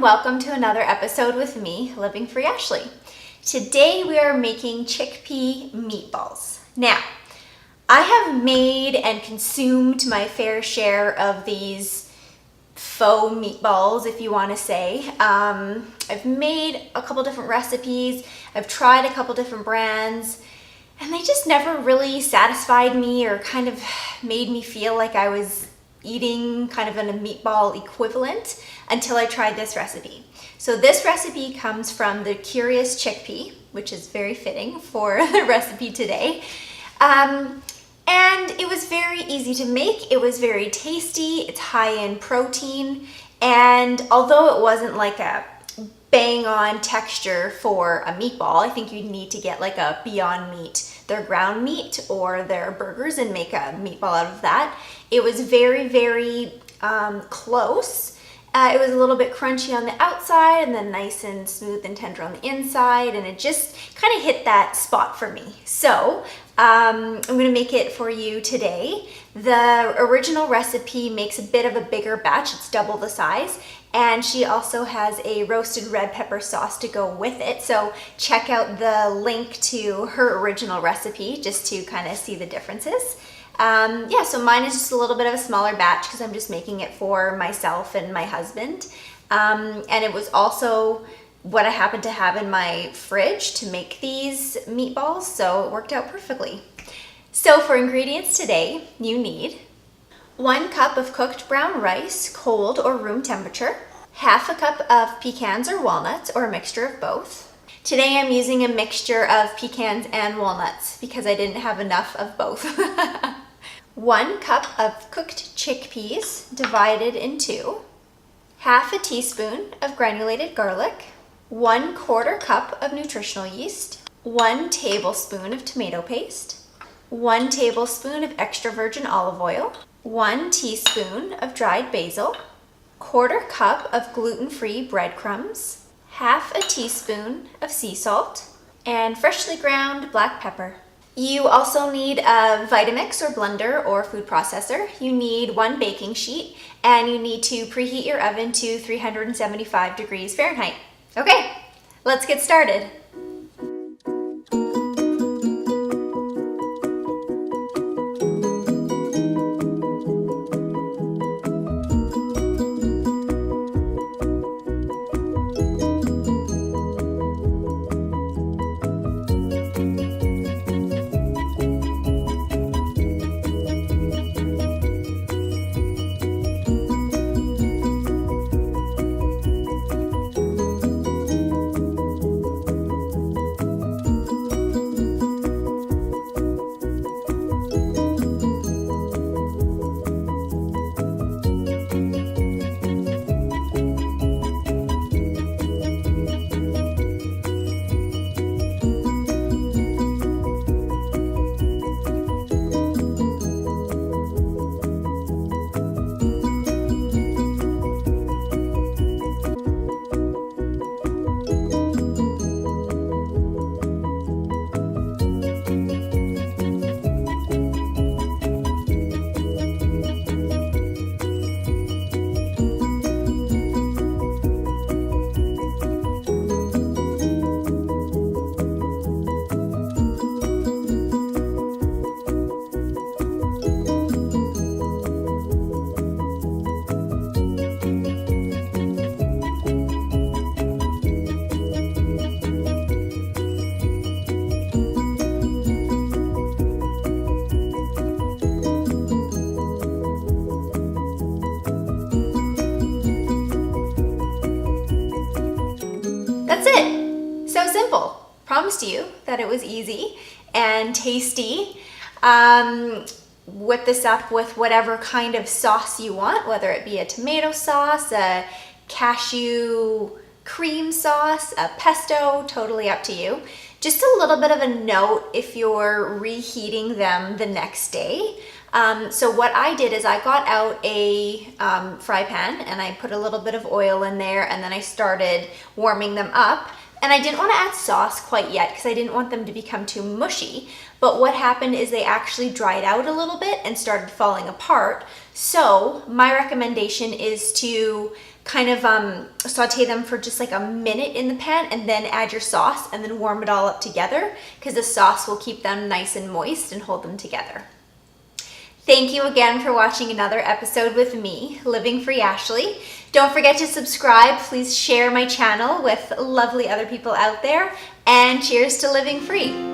welcome to another episode with me, Living Free Ashley. Today we are making chickpea meatballs. Now, I have made and consumed my fair share of these faux meatballs, if you want to say. I've made a couple different recipes, I've tried a couple different brands, and they just never really satisfied me or kind of made me feel like I was eating kind of a meatball equivalent until I tried this recipe. So this recipe comes from the Curious Chickpea, which is very fitting for the recipe today. And it was very easy to make. It was very tasty. It's high in protein. And although it wasn't like a bang on texture for a meatball, I think you need to get like a Beyond Meat, their ground meat or their burgers, and make a meatball out of that. It was very, very close. It was a little bit crunchy on the outside and then nice and smooth and tender on the inside, and it just kind of hit that spot for me. So I'm gonna make it for you today. The original recipe makes a bit of a bigger batch, it's double the size, and she also has a roasted red pepper sauce to go with it. So check out the link to her original recipe just to kind of see the differences. Yeah, so mine is just a little bit of a smaller batch because I'm just making it for myself and my husband. And it was also what I happened to have in my fridge to make these meatballs, so it worked out perfectly. So for ingredients today, you need 1 cup of cooked brown rice, cold or room temperature, half a cup of pecans or walnuts, or a mixture of both. Today I'm using a mixture of pecans and walnuts because I didn't have enough of both. 1 cup of cooked chickpeas divided in 2, half a teaspoon of granulated garlic, 1/4 cup of nutritional yeast, 1 tablespoon of tomato paste, 1 tablespoon of extra virgin olive oil, 1 teaspoon of dried basil, 1/4 cup of gluten-free breadcrumbs, half a teaspoon of sea salt, and freshly ground black pepper. You also need a Vitamix or blender or food processor. You need 1 baking sheet, and you need to preheat your oven to 375 degrees Fahrenheit. Okay, let's get started. That's it. So simple. Promised you that it was easy and tasty. Whip this up with whatever kind of sauce you want, whether it be a tomato sauce, a cashew cream sauce, a pesto, totally up to you. Just a little bit of a note if you're reheating them the next day. So what I did is I got out a fry pan and I put a little bit of oil in there, and then I started warming them up. And I didn't want to add sauce quite yet because I didn't want them to become too mushy. But what happened is they actually dried out a little bit and started falling apart. So my recommendation is to kind of saute them for just like a minute in the pan and then add your sauce and then warm it all up together, because the sauce will keep them nice and moist and hold them together. Thank you again for watching another episode with me, Living Free Ashley. Don't forget to subscribe. Please share my channel with lovely other people out there. And cheers to living free.